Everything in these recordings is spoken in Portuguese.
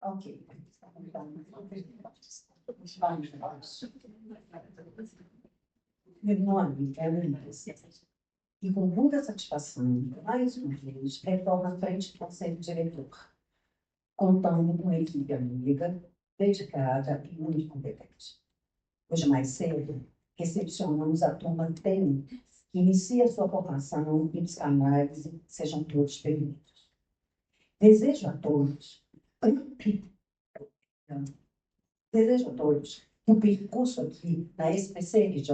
Ok. Meu nome é Luísa. E com muita satisfação, mais uma vez, retorno à frente do Conselho Diretor, contando com uma equipe amiga, dedicada e muito competente. Hoje mais cedo, recepcionamos a turma TEM, que inicia sua formação em psicanálise. Sejam todos bem-vindos. Desejo a todos que o percurso aqui na SPCRJ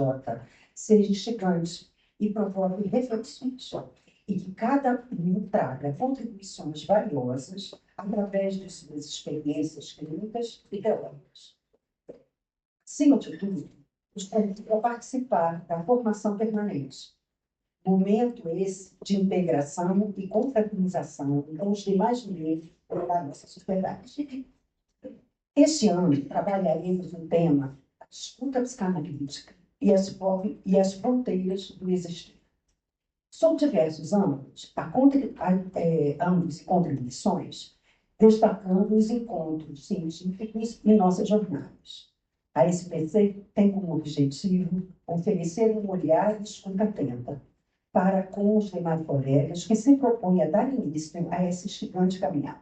seja instigante e provoque reflexões, e que cada um traga contribuições valiosas através de suas experiências clínicas e teóricas. Acima de tudo, os convido a participar da formação permanente. Momento esse de integração e confraternização com os demais membros da nossa sociedade. Este ano, trabalharemos no tema a escuta psicanalítica e as fronteiras do existir. Sob diversos âmbitos e contribuições, destacando os encontros científicos e nossas jornadas. A SPC tem como objetivo oferecer um olhar e escuta atenta para com os demais colegas que se propõem a dar início a essa instigante caminhada.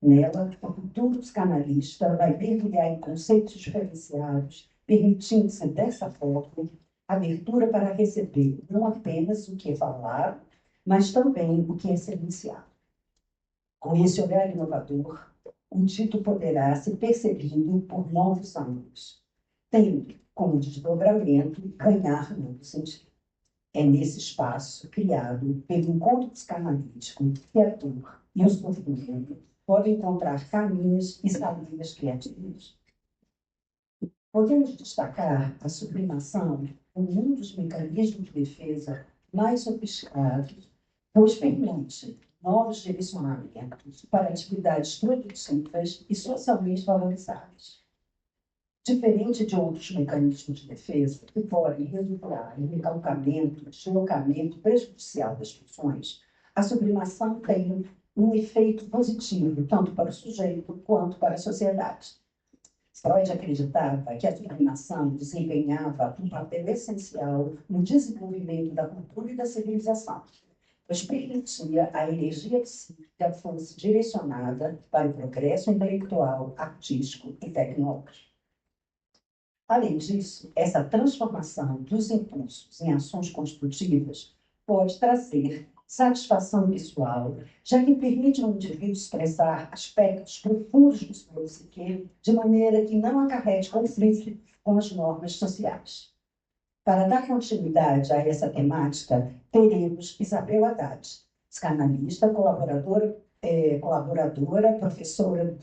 Nela, o futuro psicanalista vai mergulhar em conceitos diferenciados, permitindo-se, dessa forma, abertura para receber não apenas o que é falado, mas também o que é silenciado. Com esse olhar inovador, o dito poderá ser percebido por novos ângulos, tendo como desdobramento ganhar novo sentido. É nesse espaço criado pelo encontro psicanalítico que a dor e o sofrimento podem encontrar caminhos e saídas criativas. Podemos destacar a sublimação como um dos mecanismos de defesa mais sofisticados, pois permite novos direcionamentos para atividades produtivas e socialmente valorizáveis. Diferente de outros mecanismos de defesa que podem resultar em recalcamento, deslocamento prejudicial das funções, a sublimação tem um efeito positivo tanto para o sujeito quanto para a sociedade. Freud acreditava que a sublimação desempenhava um papel essencial no desenvolvimento da cultura e da civilização, pois permitia a energia psíquica fosse direcionada para o progresso intelectual, artístico e tecnológico. Além disso, essa transformação dos impulsos em ações construtivas pode trazer satisfação pessoal, já que permite ao indivíduo expressar aspectos profundos do seu psique de maneira que não acarrete conflito com as normas sociais. Para dar continuidade a essa temática, teremos Isabel Haddad, psicanalista, colaboradora, professora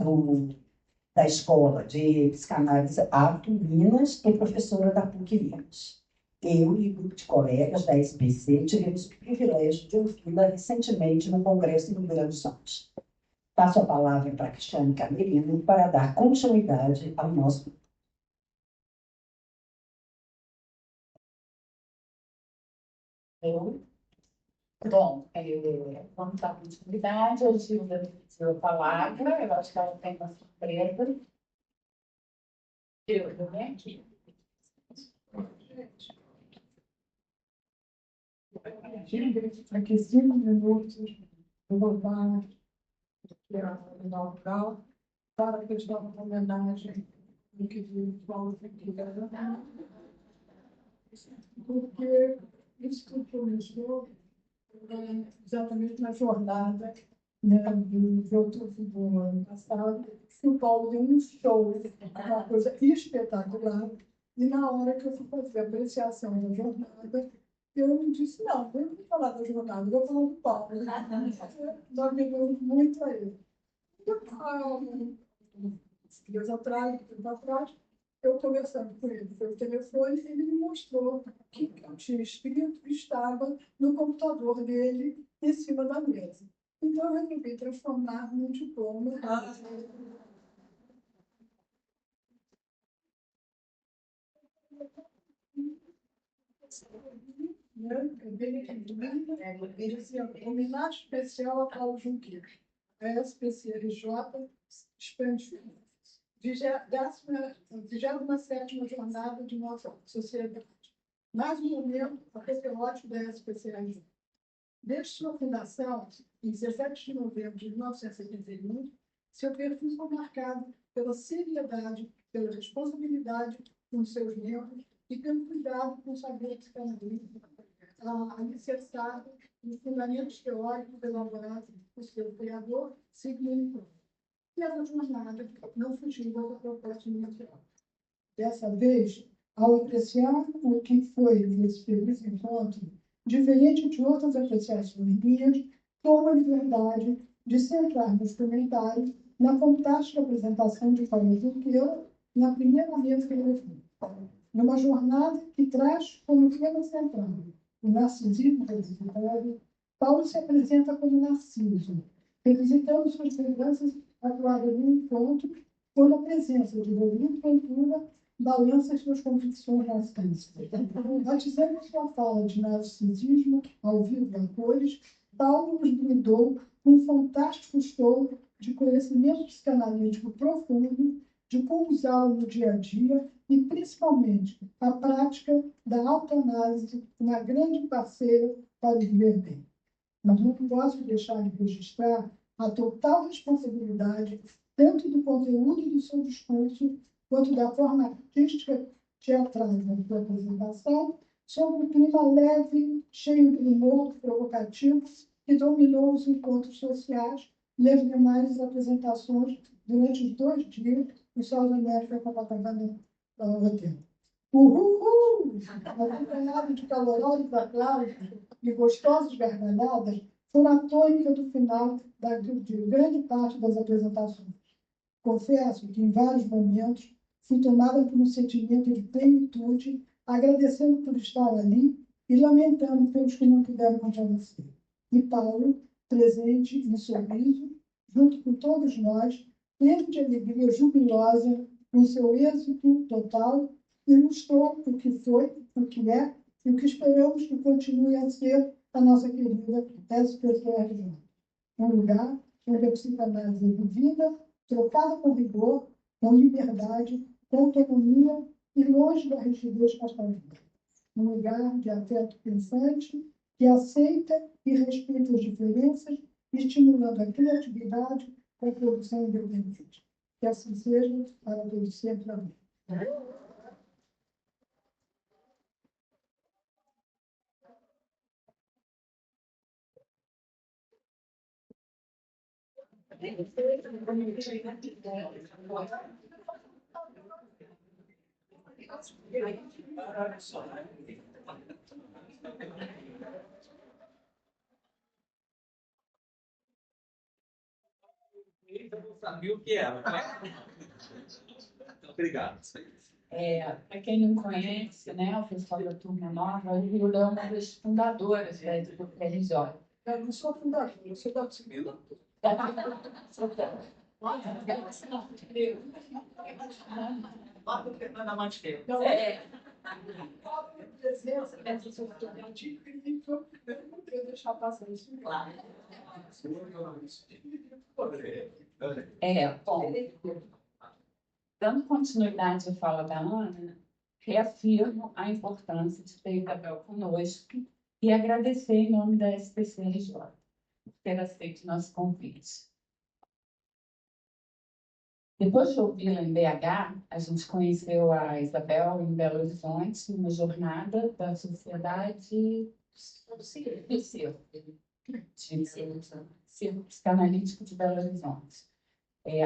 da Escola de Psicanálise Ato Minas e professora da PUC Minas. Eu e o grupo de colegas da SBC tivemos o privilégio de ouvi-la recentemente no Congresso em Rio Grande do Norte. Passo a palavra para a Cristiane Camerino para dar continuidade ao nosso. Bom, vamos dar continuidade. A Gilda pediu a palavra, eu acho que ela tem uma surpresa. Eu venho aqui. Aqui 5 minutos, eu vou dar inaugural para a questão da homenagem do que diz Paulo Figueiredo, porque isso tudo começou exatamente na jornada, né, de outubro do ano passado, que o Paulo deu um show, uma coisa espetacular, e na hora que eu fui fazer a apreciação da jornada, eu disse, não, eu não vou falar da jornada, eu vou falar do Paulo. Nós vivemos muito a ele. Dias atrás, eu conversando com ele pelo telefone, ele me mostrou que eu tinha escrito e estava no computador dele, em cima da mesa. Então, eu resolvi transformar num diploma. Ele dizia, homenagem especial a Paulo Junqueira. a SPCRJ expande 27ª jornada de nossa sociedade. Mais um momento apoteótico da SPCRJ. Desde sua fundação, em 17 de novembro de 1971, seu perfil foi marcado pela seriedade, pela responsabilidade com seus membros e pelo cuidado com o saber psicanalítico alicerçado nos fundamentos teóricos elaborados por seu criador, Sigmund Freud. E essa jornada não fugiu da proposta inicial. Dessa vez, ao apreciar o que foi esse feliz encontro, diferente de outras apreciações minhas, tomo a liberdade de centrar meus comentários na fantástica apresentação de Paulo Junqueira na primeira mesa que ele fez, numa jornada que traz como tema central o narcisismo revisitado. Paulo se apresenta como Narciso, revisitando suas lembranças atuadas no encontro, quando a presença de Rodrigo Ventura balança suas convicções racistas. Batizando sua fala de narcisismo ao vivo a cores, Paulo nos brindou com um fantástico show de conhecimento psicanalítico profundo, de como usá-lo no dia a dia e, principalmente, a prática da autoanálise, uma grande parceira para viver bem. Mas não posso deixar de registrar a total responsabilidade tanto do conteúdo do seu discurso quanto da forma artística teatral da sua apresentação, sobre o clima leve, cheio de humor provocativo que dominou os encontros sociais e as demais apresentações durante os 2 dias do Saldanha foi Copacabana Hotel. Uhul! Acompanhado de calorosos aplausos e gostosas gargalhadas, foram a tônica do final de grande parte das apresentações. Confesso que, em vários momentos, fui tomada por um sentimento de plenitude, agradecendo por estar ali e lamentando pelos que não puderam comparecer. E Paulo, presente em sorriso, junto com todos nós, pleno de alegria jubilosa, com seu êxito total, ilustrou o que foi, o que é e o que esperamos que continue a ser a nossa querida SPCRJ. Um lugar onde a psicanálise é vivida, trocada com rigor, com liberdade, com autonomia e longe da rigidez pastoril. Um lugar de afeto pensante, que aceita e respeita as diferenças, estimulando a criatividade com a produção independente. Que assim seja para todos sempre. Amém. Eu não sabia o que era. Obrigado. Para quem não conhece, né, o pessoal da Turma Nova, o Rio é uma das fundadoras da SPCRJ. Eu não sou fundador, eu sou da Disciplina. Fernanda Mantiqueira. Presença dessa sociedade incrível, eu não queria deixar passar isso. Claro. Bom, dando continuidade à fala da Ana, reafirmo a importância de ter Isabel conosco e agradecer em nome da SPCRJ por ter aceito nosso convite. Depois de ouvi-la em BH, a gente conheceu a Isabel em Belo Horizonte, numa jornada da Sociedade do Circo Psicanalítico de Belo Horizonte.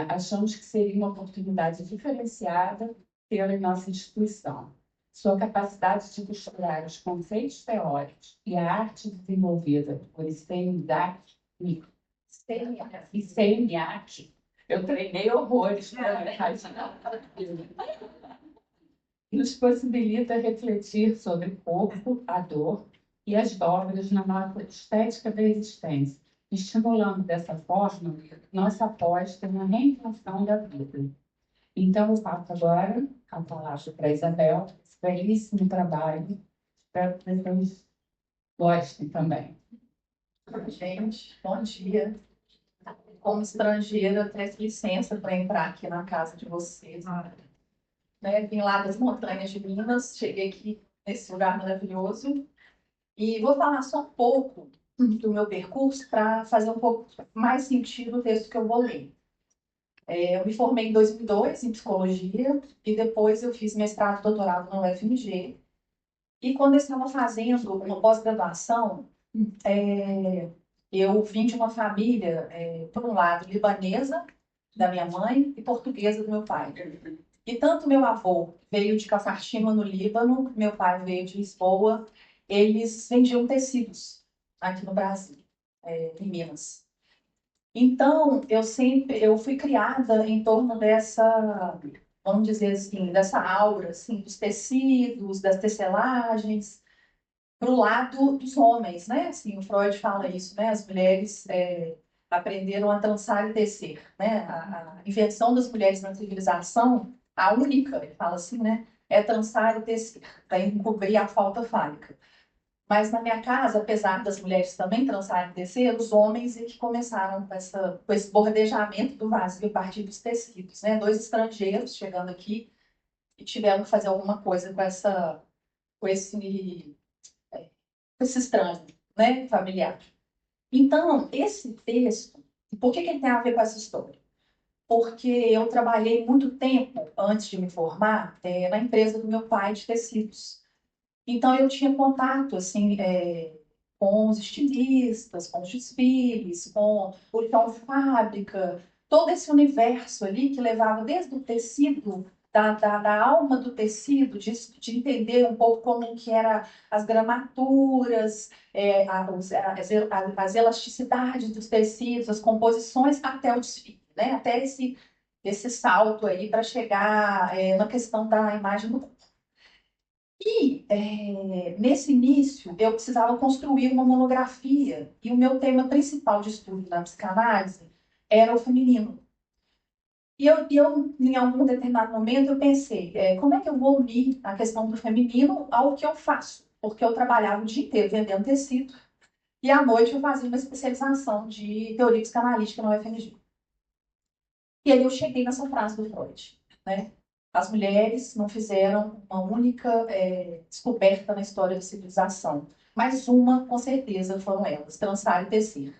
Achamos que seria uma oportunidade diferenciada tê-la em nossa instituição. Sua capacidade de costurar os conceitos teóricos e a arte desenvolvida por Steinbach e Steinbach, eu treinei horrores para nos possibilita refletir sobre o corpo, a dor e as dobras na nossa estética da existência, estimulando dessa forma nossa aposta na reinvenção da vida. Então, eu passo agora a palavra para a Isabel, esse belíssimo trabalho. Espero que vocês gostem também. Gente, bom dia. como estrangeira, peço licença para entrar aqui na casa de vocês. Né? Vim lá das montanhas de Minas, cheguei aqui nesse lugar maravilhoso e vou falar só um pouco do meu percurso para fazer um pouco mais sentido o texto que eu vou ler. Eu me formei em 2002 em psicologia e depois eu fiz mestrado e doutorado na UFMG. E quando eu estava fazendo uma pós-graduação, eu vim de uma família, por um lado, libanesa, da minha mãe, e portuguesa do meu pai. E tanto meu avô veio de Cafartima, no Líbano, meu pai veio de Lisboa, eles vendiam tecidos aqui no Brasil, em Minas. Então, eu fui criada em torno dessa, vamos dizer assim, dessa aura, assim, dos tecidos, das tecelagens, para o lado dos homens, né? Assim, o Freud fala isso, né? As mulheres aprenderam a trançar e tecer, né? A invenção das mulheres na civilização, a única, ele fala assim, né? É trançar e tecer, para encobrir a falta fálica. Mas na minha casa, apesar das mulheres também trançarem e tecer, os homens é que começaram com esse bordejamento do vazio a partir dos tecidos, né? Dois estrangeiros chegando aqui e tiveram que fazer alguma coisa com esse estranho, né, familiar. Então, esse texto, por que ele tem a ver com essa história? Porque eu trabalhei muito tempo, antes de me formar, na empresa do meu pai de tecidos. Então, eu tinha contato, assim, com os estilistas, com os desfiles, com o chão de fábrica, todo esse universo ali que levava desde o tecido, da alma do tecido, de entender um pouco como que eram as gramaturas, as elasticidades dos tecidos, as composições, até o desfile, né? Até esse salto aí para chegar na questão da imagem do corpo. E nesse início eu precisava construir uma monografia e o meu tema principal de estudo na psicanálise era o feminino. E eu em algum determinado momento, eu pensei, como é que eu vou unir a questão do feminino ao que eu faço? Porque eu trabalhava o dia inteiro vendendo tecido e à noite eu fazia uma especialização de teoria psicanalítica na UFMG. E aí eu cheguei nessa frase do Freud, né? As mulheres não fizeram uma única descoberta na história da civilização, mas uma, com certeza, foram elas, trançar e tecer.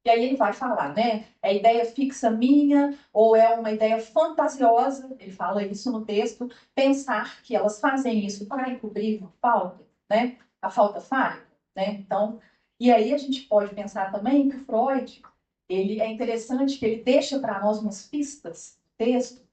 E aí ele vai falar, né? É ideia fixa minha ou é uma ideia fantasiosa, ele fala isso no texto, pensar que elas fazem isso para encobrir uma falta, né? A falta fálica, né? Então, e aí a gente pode pensar também que o Freud, ele é interessante que ele deixa para nós umas pistas no texto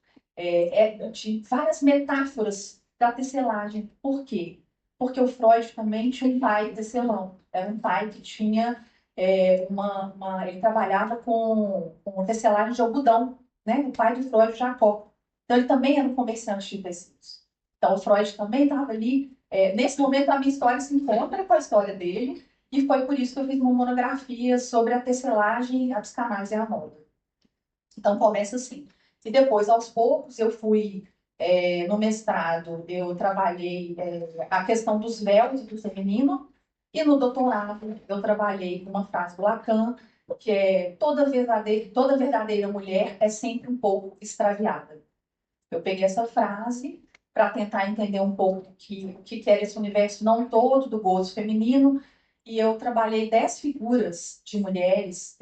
de várias metáforas da tecelagem. Por quê? Porque o Freud também tinha um pai tecelão, era um pai que tinha ele trabalhava com tecelagem de algodão, né? O pai do Freud, Jacob. Então, ele também era um comerciante de tecidos. Então, o Freud também estava ali. Nesse momento, a minha história se encontra com a história dele, e foi por isso que eu fiz uma monografia sobre a tecelagem, a psicanálise e a moda. Então, começa assim. E depois, aos poucos, eu fui no mestrado, eu trabalhei a questão dos véus e do feminino, e no doutorado, eu trabalhei com uma frase do Lacan, que é toda verdadeira mulher é sempre um pouco extraviada. Eu peguei essa frase para tentar entender um pouco o que era esse universo não todo do gozo feminino, e eu trabalhei 10 figuras de mulheres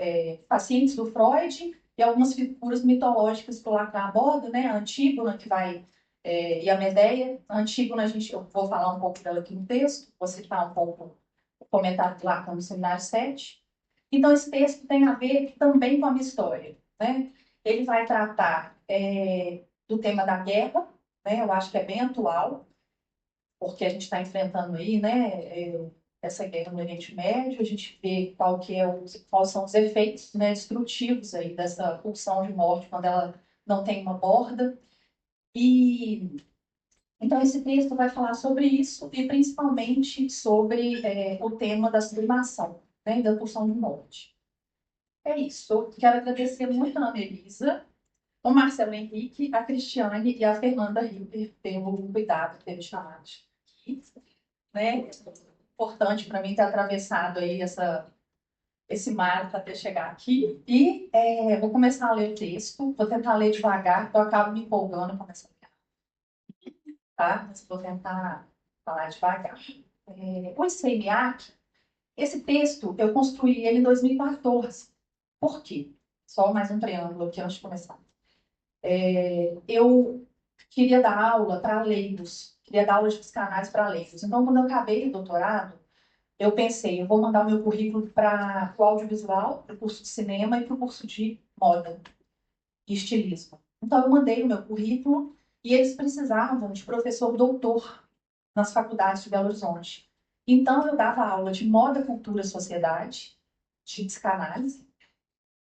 pacientes do Freud e algumas figuras mitológicas que o Lacan aborda, né? A Antígona, que vai e a Medeia. A Antígona, eu vou falar um pouco dela aqui no texto, vou citar um pouco o comentário do Lacan no Seminário 7. Então, esse texto tem a ver também com a minha história, né? Ele vai tratar do tema da guerra, né? Eu acho que é bem atual, porque a gente está enfrentando aí, né? Essa guerra no Oriente Médio, a gente vê quais são os efeitos, né, destrutivos aí dessa pulsão de morte quando ela não tem uma borda. E então esse texto vai falar sobre isso e principalmente sobre o tema da sublimação, né, da pulsão de morte. É isso. Quero agradecer muito a Ana Elisa, o Marcelo Henrique, a Cristiane e a Fernanda Hilber pelo cuidado de ter me chamado aqui, né? Importante para mim ter atravessado aí esse mar até chegar aqui. E vou começar a ler o texto. Vou tentar ler devagar, porque eu acabo me empolgando com essa tá? Mas vou tentar falar devagar. O ICMEAC, esse texto, eu construí ele em 2014. Por quê? Só mais um preâmbulo aqui antes de começar. Eu queria dar aula para leigos, queria dar aula de psicanálise para leigos. Então, quando eu acabei o doutorado, eu pensei, eu vou mandar o meu currículo para o audiovisual, para o curso de cinema e para o curso de moda e estilismo. Então, eu mandei o meu currículo e eles precisavam de professor doutor nas faculdades de Belo Horizonte. Então, eu dava aula de moda, cultura, sociedade, de psicanálise,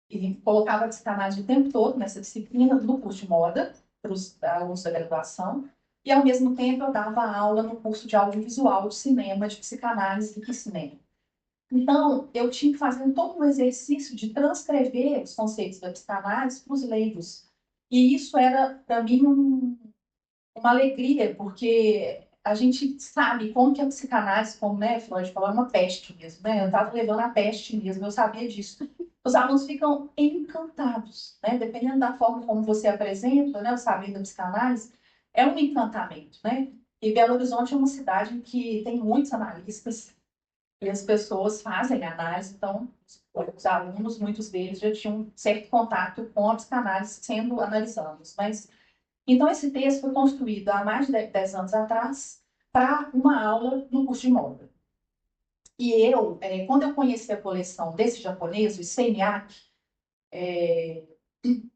e colocava a psicanálise o tempo todo nessa disciplina do curso de moda, para os alunos da graduação, e, ao mesmo tempo, eu dava aula no curso de audiovisual, de cinema, de psicanálise e cinema. Então, eu tinha que fazer todo um exercício de transcrever os conceitos da psicanálise para os leigos. E isso era, para mim, uma alegria, porque a gente sabe como que a psicanálise, como né, Freud falou, é uma peste mesmo, né? Eu estava levando a peste mesmo, eu sabia disso. Os alunos ficam encantados, né? Dependendo da forma como você apresenta, né, o saber da psicanálise, é um encantamento, né? E Belo Horizonte é uma cidade em que tem muitos analistas e as pessoas fazem análise, então os alunos, muitos deles já tinham certo contato com a psicanálise sendo analisados, mas então, esse texto foi construído há mais de 10 anos atrás para uma aula no curso de moda. E eu, quando eu conheci a coleção desse japonês, o Seimiaki,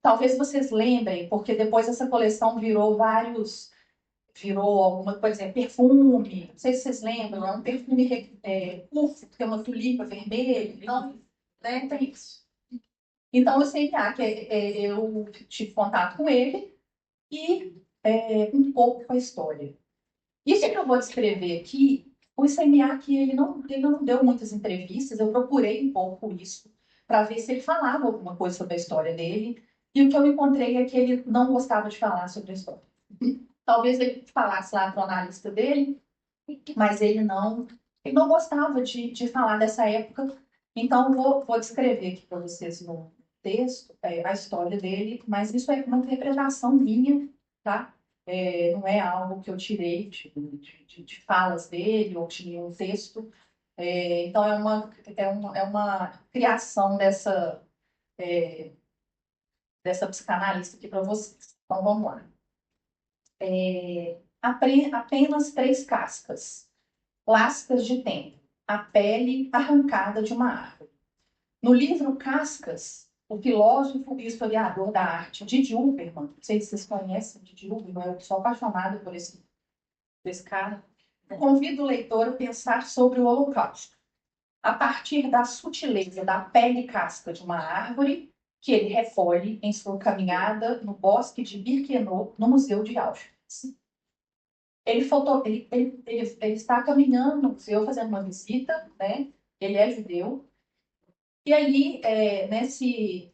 talvez vocês lembrem, porque depois essa coleção virou alguma, por exemplo, perfume, não sei se vocês lembram, é um perfume curto, que é uma tulipa vermelha, então, né, tem isso. Então, o Seimiaki, eu tive contato com ele, e um pouco com a história. Isso que eu vou descrever aqui, o ICMEAC, ele não deu muitas entrevistas, eu procurei um pouco isso, para ver se ele falava alguma coisa sobre a história dele, e o que eu encontrei é que ele não gostava de falar sobre a história. Talvez ele falasse lá para o analista dele, mas ele não gostava de falar dessa época, então vou descrever aqui para vocês no texto a história dele, mas isso é uma interpretação minha, tá? Não é algo que eu tirei de falas dele ou de nenhum texto. Então, é uma criação dessa psicanalista aqui para vocês. Então, vamos lá. Apenas 3 cascas, lascas de tempo, a pele arrancada de uma árvore. No livro Cascas, o filósofo e historiador da arte, Didi Uberman, não sei se vocês conhecem Didi Uberman, eu sou apaixonada por esse cara, convida o leitor a pensar sobre o Holocausto, a partir da sutileza da pele casca de uma árvore que ele recolhe em sua caminhada no bosque de Birkenau, no Museu de Auschwitz. Ele está caminhando no museu, fazendo uma visita, né? Ele é judeu, e ali,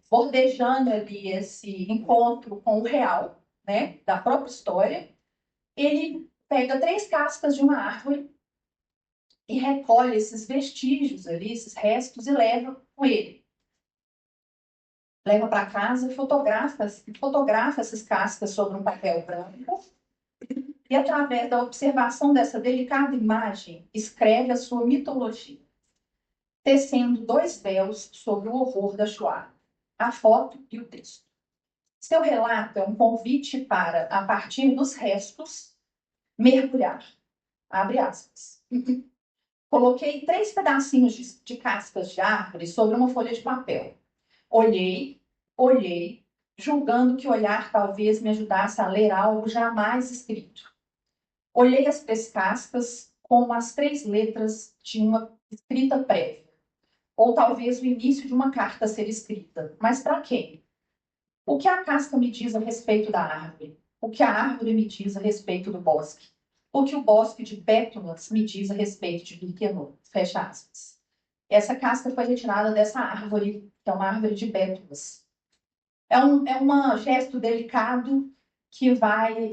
bordejando ali esse encontro com o real, né, da própria história, ele pega 3 cascas de uma árvore e recolhe esses vestígios ali, esses restos, e leva com ele. Leva para casa e fotografa essas cascas sobre um papel branco e, através da observação dessa delicada imagem, escreve a sua mitologia, tecendo 2 véus sobre o horror da Shoah, a foto e o texto. Seu relato é um convite para, a partir dos restos, mergulhar. Abre aspas. Coloquei 3 pedacinhos de cascas de árvore sobre uma folha de papel. Olhei, julgando que olhar talvez me ajudasse a ler algo jamais escrito. Olhei as 3 cascas como as 3 letras de uma escrita prévia, ou talvez o início de uma carta a ser escrita. Mas para quem? O que a casca me diz a respeito da árvore? O que a árvore me diz a respeito do bosque? O que o bosque de pétalas me diz a respeito de Birkenau? Fecha aspas. Essa casca foi retirada dessa árvore, que é uma árvore de pétalas. É um gesto delicado que vai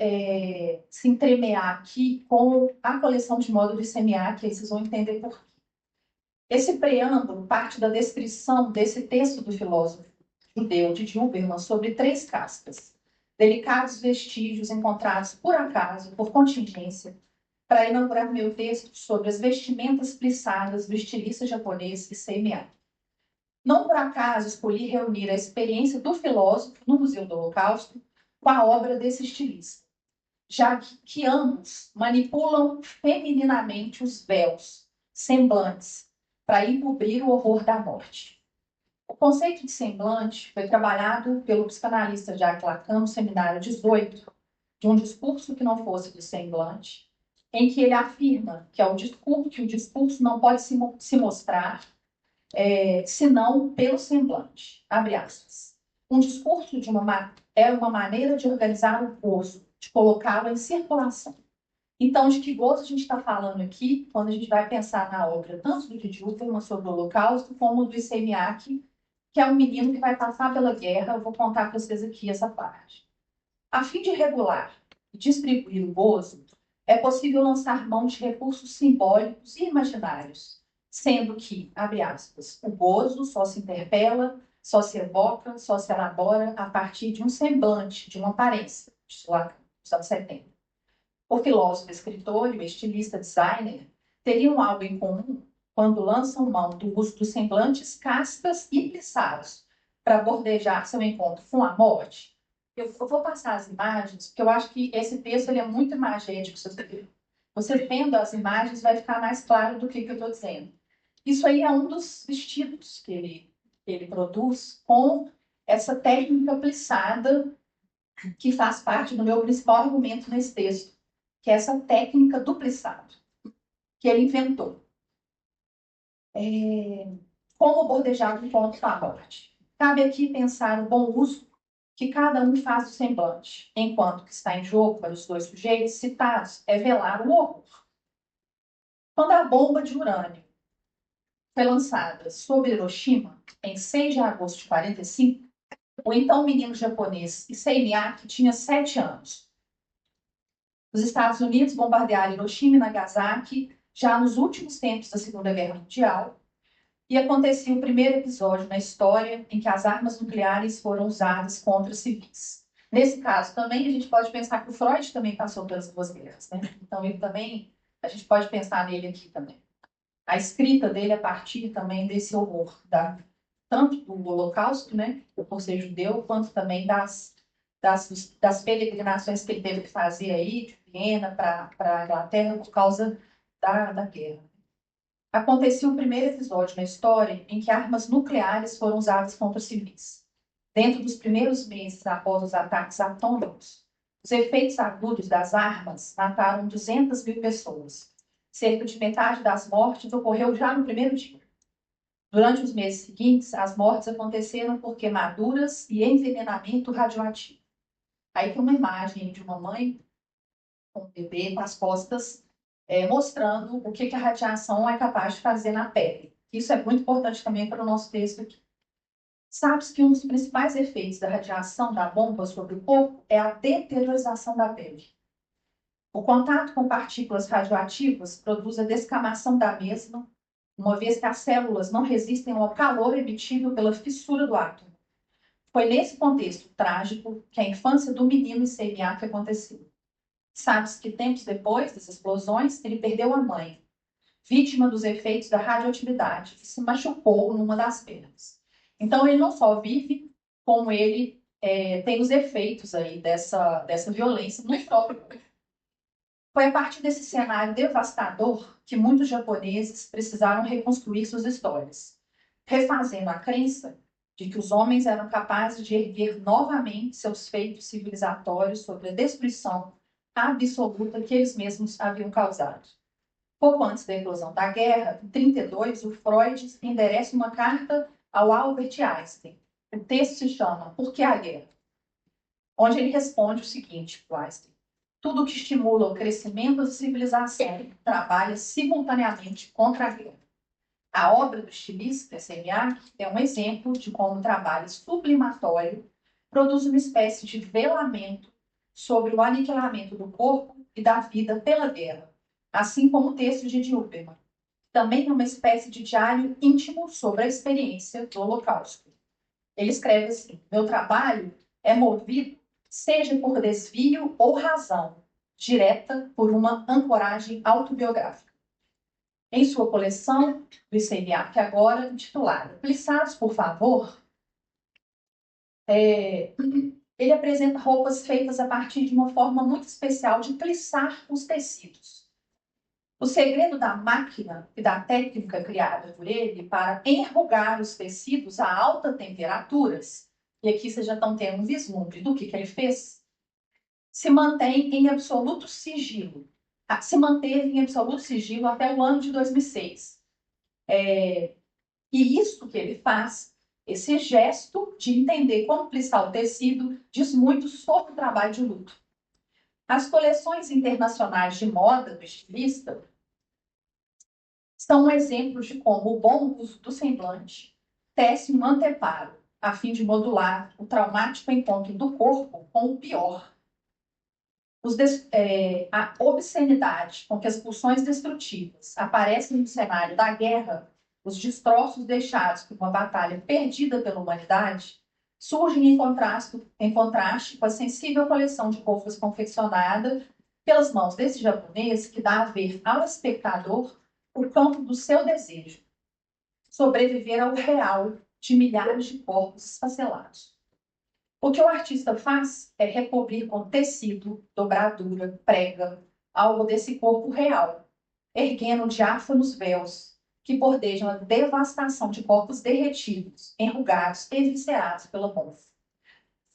se entremear aqui com a coleção de moda do ICMA, que aí vocês vão entender por quê. Esse preâmbulo parte da descrição desse texto do filósofo judeu de Huberman sobre 3 castas, delicados vestígios encontrados por acaso, por contingência, para inaugurar meu texto sobre as vestimentas plissadas do estilista japonês Issei Miyake. Não por acaso escolhi reunir a experiência do filósofo no Museu do Holocausto com a obra desse estilista, já que ambos manipulam femininamente os véus, semblantes, para encobrir o horror da morte. O conceito de semblante foi trabalhado pelo psicanalista Jacques Lacan no seminário 18, de um discurso que não fosse do semblante, em que ele afirma que o discurso não pode se mostrar senão pelo semblante. Abre aspas. Um discurso é uma maneira de organizar o gozo, de colocá-lo em circulação. Então, de que gozo a gente está falando aqui, quando a gente vai pensar na obra, tanto do Didi Huberman sobre o Holocausto, como do Issei Miyake, que é um menino que vai passar pela guerra. Eu vou contar para vocês aqui essa parte. A fim de regular e distribuir o gozo, é possível lançar mão de recursos simbólicos e imaginários, sendo que, abre aspas, o gozo só se interpela, só se evoca, só se elabora a partir de um semblante, de uma aparência, diz Lacan, dos anos 70. O filósofo, escritor e o estilista designer teriam algo em comum quando lançam mão do uso dos semblantes castas e plissados para bordejar seu encontro com a morte. Eu vou passar as imagens, porque eu acho que esse texto ele é muito imagético. Você vendo as imagens vai ficar mais claro do que eu estou dizendo. Isso aí é um dos vestidos que ele produz com essa técnica plissada que faz parte do meu principal argumento nesse texto, que é essa técnica do plissado que ele inventou. Como bordejar o encontro com a morte? Cabe aqui pensar o bom uso que cada um faz do semblante, enquanto que está em jogo para os 2 sujeitos citados é velar o horror. Quando a bomba de urânio foi lançada sobre Hiroshima, em 6 de agosto de 1945, o então menino japonês Issei Miyake tinha 7 anos. Os Estados Unidos bombardearam Hiroshima e Nagasaki já nos últimos tempos da Segunda Guerra Mundial, e acontecia o primeiro episódio na história em que as armas nucleares foram usadas contra civis. Nesse caso também, a gente pode pensar que o Freud também passou pelas 2 guerras, né? Então, ele também, a gente pode pensar nele aqui também. A escrita dele a partir também desse horror, tanto do Holocausto, né, por ser judeu, quanto também das peregrinações que ele teve que fazer aí, de Viena para a Inglaterra, por causa da guerra. Acontecia o primeiro episódio na história em que armas nucleares foram usadas contra civis. Dentro dos primeiros meses após os ataques atômicos, os efeitos agudos das armas mataram 200.000 pessoas. Cerca de metade das mortes ocorreu já no primeiro dia. Durante os meses seguintes, as mortes aconteceram por queimaduras e envenenamento radioativo. Aí tem uma imagem de uma mãe com um bebê com as costas mostrando o que a radiação é capaz de fazer na pele. Isso é muito importante também para o nosso texto aqui. Sabe-se que um dos principais efeitos da radiação da bomba sobre o corpo é a deteriorização da pele. O contato com partículas radioativas produz a descamação da mesma, uma vez que as células não resistem ao calor emitido pela fissura do átomo. Foi nesse contexto trágico que a infância do menino Issei Miyake aconteceu. Sabe-se que tempos depois das explosões, ele perdeu a mãe, vítima dos efeitos da radioatividade, e se machucou numa das pernas. Então, ele não só vive, como ele tem os efeitos aí dessa violência no próprio corpo. Foi a partir desse cenário devastador que muitos japoneses precisaram reconstruir suas histórias, refazendo a crença de que os homens eram capazes de erguer novamente seus feitos civilizatórios sobre a destruição absoluta que eles mesmos haviam causado. Pouco antes da eclosão da guerra, em 1932, o Freud endereça uma carta ao Albert Einstein. O texto se chama Por que a Guerra? Onde ele responde o seguinte para Einstein: tudo que estimula o crescimento da civilização trabalha simultaneamente contra a guerra. A obra do estilista Issei Miyake é um exemplo de como o trabalho sublimatório produz uma espécie de velamento sobre o aniquilamento do corpo e da vida pela guerra, assim como o texto de Didi Huberman, também é uma espécie de diário íntimo sobre a experiência do Holocausto. Ele escreve assim: meu trabalho é movido, seja por desvio ou razão, direta por uma ancoragem autobiográfica. Em sua coleção, do ICMA, agora intitulada Plissados, por favor, ele apresenta roupas feitas a partir de uma forma muito especial de plissar os tecidos. O segredo da máquina e da técnica criada por ele para enrugar os tecidos a altas temperaturas, e aqui vocês já estão tendo um vislumbre do que ele fez, se mantém em absoluto sigilo. Se manteve em absoluto sigilo até o ano de 2006. E isso que ele faz, esse gesto de entender como plissar o tecido, diz muito sobre o trabalho de luto. As coleções internacionais de moda do estilista são um exemplo de como o bom uso do semblante tece um anteparo, a fim de modular o traumático encontro do corpo com o pior. A obscenidade com que as pulsões destrutivas aparecem no cenário da guerra, os destroços deixados por uma batalha perdida pela humanidade, surgem em contraste com a sensível coleção de roupas confeccionada pelas mãos desse japonês que dá a ver ao espectador o campo do seu desejo, sobreviver ao real de milhares de corpos esfacelados. O que o artista faz é recobrir com tecido, dobradura, prega, algo desse corpo real, erguendo diáfanos véus que bordejam a devastação de corpos derretidos, enrugados e viscerados pela morte.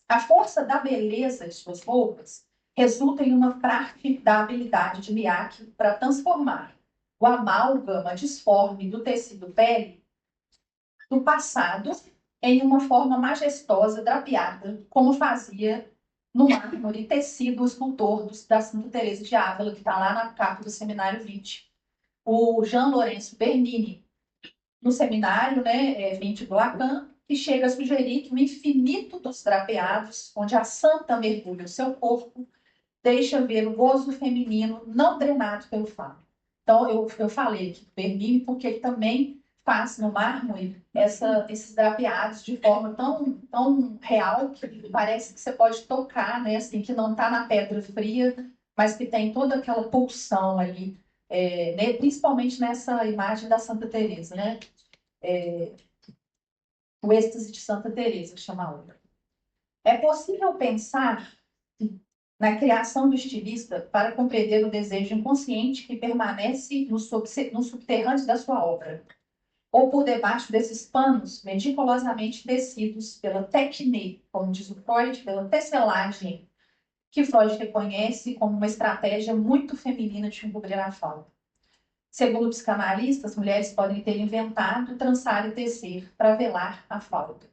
A força da beleza de suas roupas resulta em uma prática da habilidade de Miyake para transformar o amálgama disforme do tecido pele do passado em uma forma majestosa, drapeada, como fazia no mármore tecido o escultor da Santa Teresa de Ávila, que está lá na capa do Seminário 20. O Jean Lourenço Bernini, no Seminário 20 do Lacan, que chega a sugerir que o infinito dos drapeados, onde a santa mergulha o seu corpo, deixa ver o gozo feminino não drenado pelo falo. Então, eu falei aqui do Bernini porque ele também faz no mármore esses drapeados de forma tão real que parece que você pode tocar, né? Assim, que não está na pedra fria, mas que tem toda aquela pulsão ali, principalmente nessa imagem da Santa Teresa, né? O êxtase de Santa Teresa, que chama a obra. É possível pensar na criação do estilista para compreender o desejo inconsciente que permanece no subterrâneo da sua obra, ou por debaixo desses panos meticulosamente tecidos pela technique, como diz o Freud, pela tecelagem, que Freud reconhece como uma estratégia muito feminina de encobrir a falta. Segundo o psicanalista, as mulheres podem ter inventado, trançar e tecer para velar a falta.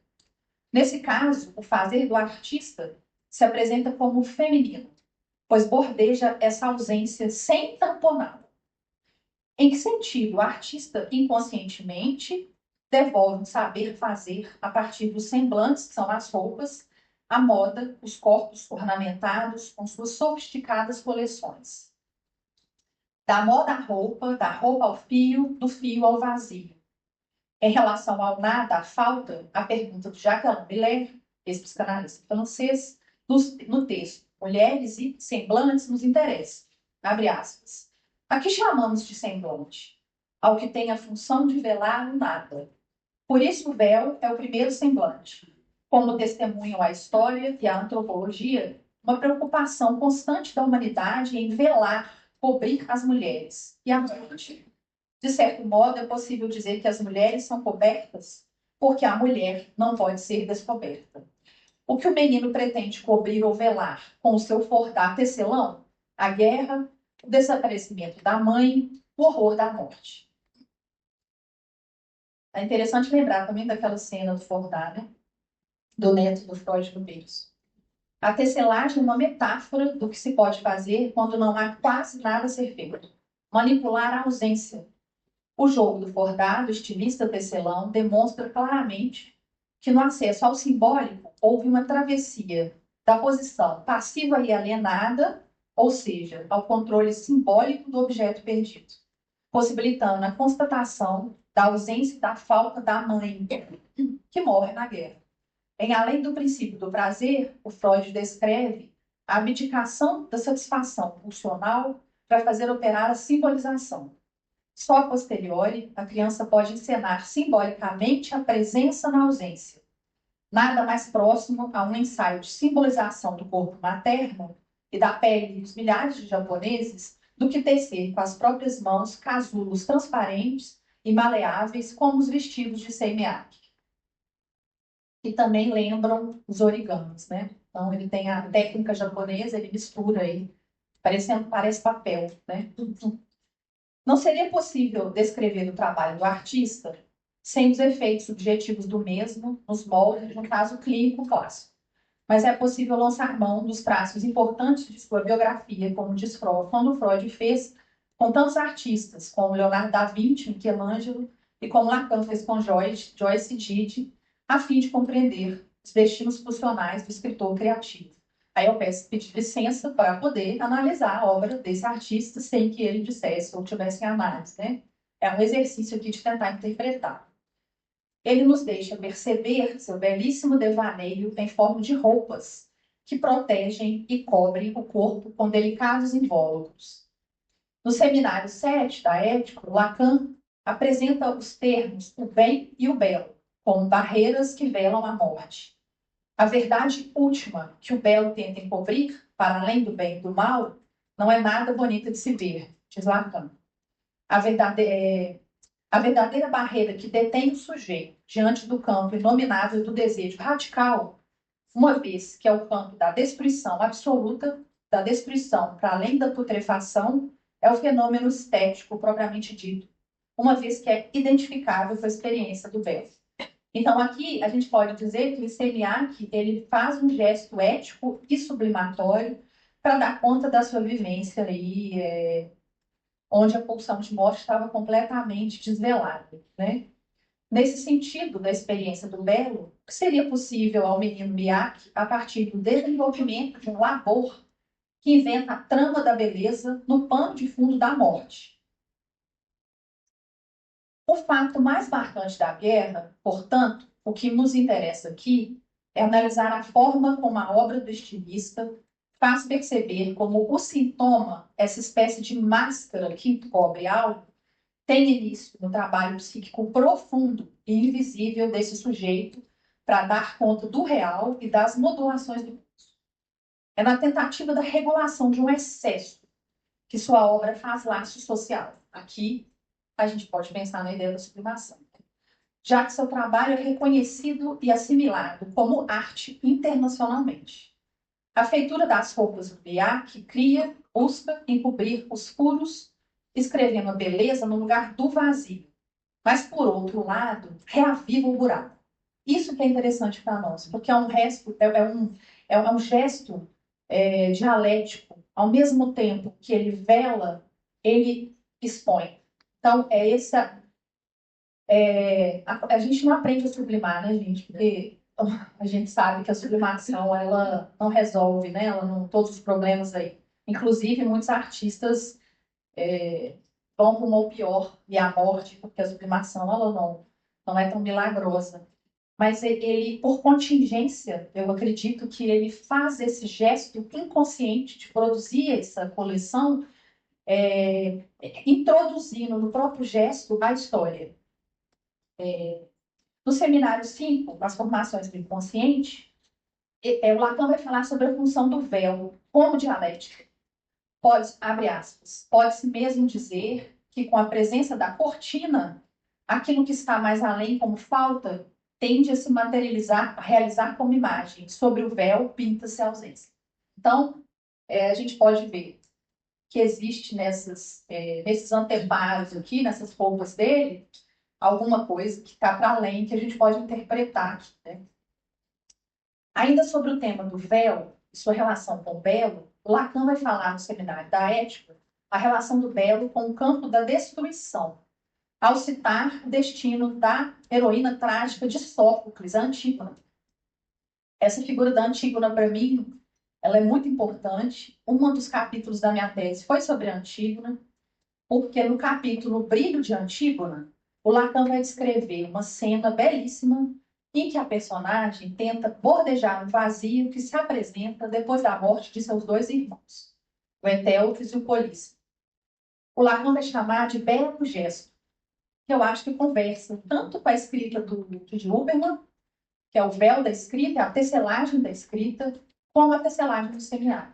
Nesse caso, o fazer do artista se apresenta como feminino, pois bordeja essa ausência sem tamponá-la. Em que sentido o artista inconscientemente devolve um saber fazer a partir dos semblantes, que são as roupas, a moda, os corpos ornamentados com suas sofisticadas coleções. Da moda à roupa, da roupa ao fio, do fio ao vazio. Em relação ao nada, à falta, a pergunta de Jacques Miller, esse psicanalista francês, no texto Mulheres e Semblantes nos interessa. Abre aspas. A que chamamos de semblante? Ao que tem a função de velar o nada. Por isso o véu é o primeiro semblante. Como testemunham a história e a antropologia, uma preocupação constante da humanidade em velar, cobrir as mulheres e a morte. De certo modo, é possível dizer que as mulheres são cobertas porque a mulher não pode ser descoberta. O que o menino pretende cobrir ou velar com o seu fordar tecelão? A guerra, o desaparecimento da mãe, o horror da morte. É interessante lembrar também daquela cena do fordar, né? Do neto do Freud do berço. A tecelagem é uma metáfora do que se pode fazer quando não há quase nada a ser feito. Manipular a ausência. O jogo do fordar, do estilista tecelão, demonstra claramente que no acesso ao simbólico houve uma travessia da posição passiva e alienada, ou seja, ao controle simbólico do objeto perdido. possibilitando a constatação da ausência e da falta da mãe, que morre na guerra. Em além do princípio do prazer, o Freud descreve a abdicação da satisfação pulsional para fazer operar a simbolização. Só a posteriori, a criança pode encenar simbolicamente a presença na ausência. Nada mais próximo a um ensaio de simbolização do corpo materno e da pele dos milhares de japoneses do que tecer com as próprias mãos casulos transparentes e maleáveis como os vestidos de Seimiaki, que também lembram os origamis, né? Então ele tem a técnica japonesa, ele mistura aí, parece papel, né? Não seria possível descrever o trabalho do artista sem os efeitos subjetivos do mesmo nos moldes de um caso clínico clássico. Mas é possível lançar mão dos traços importantes de sua biografia, como diz Freud, quando Freud fez com tantos artistas, como Leonardo da Vinci, Michelangelo, e como Lacan fez com Joyce e Didi, a fim de compreender os destinos funcionais do escritor criativo. Aí eu peço pedir licença para poder analisar a obra desse artista sem que ele dissesse ou tivesse em análise, né? É um exercício aqui de tentar interpretar. Ele nos deixa perceber seu belíssimo devaneio em forma de roupas que protegem e cobrem o corpo com delicados invólucros. No seminário 7 da Ética, Lacan apresenta os termos o bem e o belo como barreiras que velam a morte. A verdade última que o belo tenta encobrir, para além do bem e do mal, não é nada bonita de se ver, diz Lacan. A verdadeira barreira que detém o sujeito diante do campo inominável do desejo radical, uma vez que é o campo da destruição absoluta, da destruição para além da putrefação, é o fenômeno estético propriamente dito, uma vez que é identificável com a experiência do belo. Então, aqui a gente pode dizer que o Seimiaki, ele faz um gesto ético e sublimatório para dar conta da sua vivência aí, onde a pulsão de morte estava completamente desvelada, né? Nesse sentido da experiência do belo, o que seria possível ao menino Miyake a partir do desenvolvimento de um labor que inventa a trama da beleza no pano de fundo da morte? O fato mais marcante da guerra, portanto, o que nos interessa aqui, é analisar a forma como a obra do estilista faz perceber como o sintoma, essa espécie de máscara que encobre algo, tem início no trabalho psíquico profundo e invisível desse sujeito para dar conta do real e das modulações do pulso. É na tentativa da regulação de um excesso que sua obra faz laço social. Aqui, a gente pode pensar na ideia da sublimação, já que seu trabalho é reconhecido e assimilado como arte internacionalmente. A feitura das roupas do Miyake busca encobrir os furos, escrevendo a beleza no lugar do vazio. Mas, por outro lado, reaviva o buraco. Isso que é interessante para nós, porque é um gesto dialético. Ao mesmo tempo que ele vela, ele expõe. Então, a gente não aprende a sublimar, né, gente? Porque a gente sabe que a sublimação, ela não resolve, né? Ela não, todos os problemas aí. Inclusive, muitos artistas vão rumo ao pior e à morte, porque a sublimação, ela não é tão milagrosa. Mas ele, por contingência, eu acredito que ele faz esse gesto inconsciente de produzir essa coleção, introduzindo no próprio gesto a história. No seminário 5, as formações do inconsciente, o Lacan vai falar sobre a função do véu como dialética. Abre aspas, pode-se mesmo dizer que com a presença da cortina, aquilo que está mais além como falta, tende a se materializar, a realizar como imagem. Sobre o véu, pinta-se a ausência. Então, a gente pode ver que existe nesses anteparos aqui, nessas roupas dele, alguma coisa que está para além, que a gente pode interpretar aqui, né? Ainda sobre o tema do véu e sua relação com o belo, Lacan vai falar no seminário da Ética a relação do belo com o campo da destruição, ao citar o destino da heroína trágica de Sófocles, a Antígona. Essa figura da Antígona, para mim, ela é muito importante. Um dos capítulos da minha tese foi sobre a Antígona. porque no capítulo O Brilho de Antígona, o Lacan vai descrever uma cena belíssima em que a personagem tenta bordejar um vazio que se apresenta depois da morte de seus dois irmãos, o Etéocles e o Polício. O Lacan vai chamar de belo gesto, que eu acho que conversa tanto com a escrita de Huberman, que é o véu da escrita, a tecelagem da escrita, como a tecelagem do semiárido.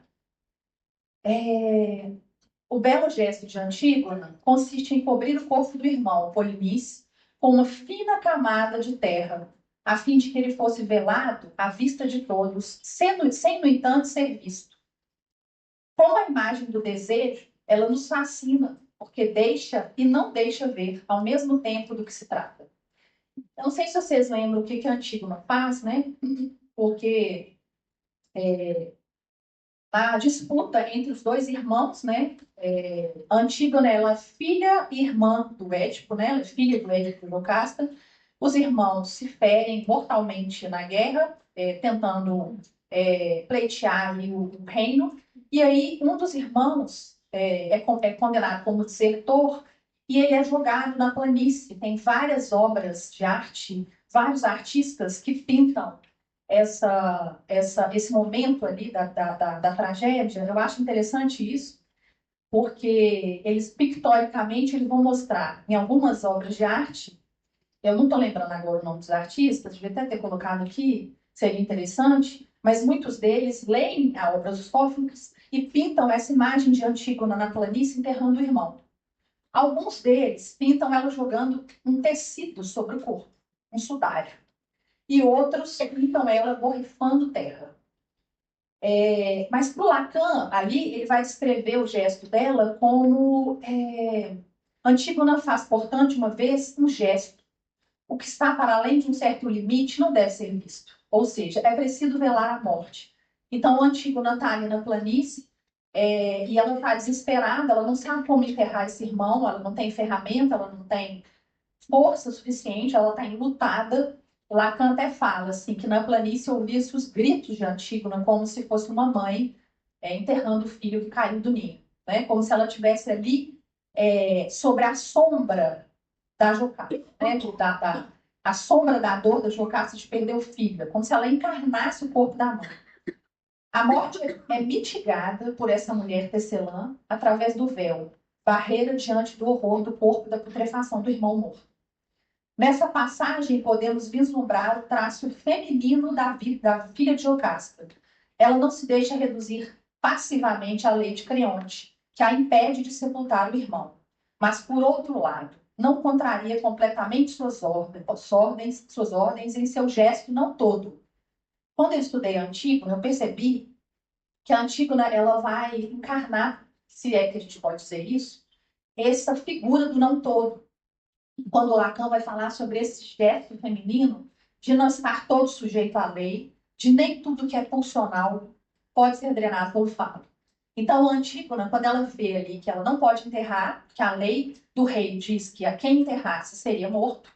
O belo gesto de Antígona consiste em cobrir o corpo do irmão, Polinice, com uma fina camada de terra, a fim de que ele fosse velado à vista de todos, sem, no entanto, ser visto. Como a imagem do desejo, ela nos fascina, porque deixa e não deixa ver ao mesmo tempo do que se trata. Eu não sei se vocês lembram o que a Antígona faz, né? Porque a disputa entre os dois irmãos, né? A Antígona, ela é filha e irmã do Édipo, né? Ela é filha do Édipo e Jocasta. Os irmãos se ferem mortalmente na guerra, tentando pleitear ali o reino. E aí, um dos irmãos é condenado como desertor e ele é jogado na planície. Tem várias obras de arte, vários artistas que pintam esse momento ali da tragédia. Eu acho interessante isso, porque eles, pictoricamente, eles vão mostrar em algumas obras de arte. Eu não estou lembrando agora o nome dos artistas, devia até ter colocado aqui, seria interessante, mas muitos deles leem a obra dos Sófocles e pintam essa imagem de Antígona na planície enterrando o irmão. Alguns deles pintam ela jogando um tecido sobre o corpo, um sudário. E outros pintam ela borrifando terra. Mas para o Lacan, ali, ele vai descrever o gesto dela como Antígona faz, portanto, uma vez um gesto. O que está para além de um certo limite não deve ser visto. Ou seja, é preciso velar a morte. Então, Antígona está ali na planície e ela está desesperada, ela não sabe como enterrar esse irmão, ela não tem ferramenta, ela não tem força suficiente, ela está enlutada. Lacan até fala assim, que na planície ouvia-se os gritos de Antígona como se fosse uma mãe enterrando o filho que caiu do ninho, né? Como se ela estivesse ali sobre a sombra da Jocasta, né? A sombra da dor da Jocasta de perder o filho, como se ela encarnasse o corpo da mãe. A morte é mitigada por essa mulher tecelã através do véu, barreira diante do horror do corpo da putrefação do irmão morto. Nessa passagem, podemos vislumbrar o traço feminino da filha de Jocasta. Ela não se deixa reduzir passivamente à lei de Creonte, que a impede de sepultar o irmão. Mas, por outro lado, não contraria completamente suas ordens em seu gesto não todo. Quando eu estudei Antígona, eu percebi que a Antígona ela vai encarnar, se é que a gente pode dizer isso, essa figura do não todo. Quando Lacan vai falar sobre esse gesto feminino de não estar todo sujeito à lei, de nem tudo que é funcional pode ser drenado pelo falo. Então, a Antígona, quando ela vê ali que ela não pode enterrar, que a lei do rei diz que a quem enterrasse seria morto,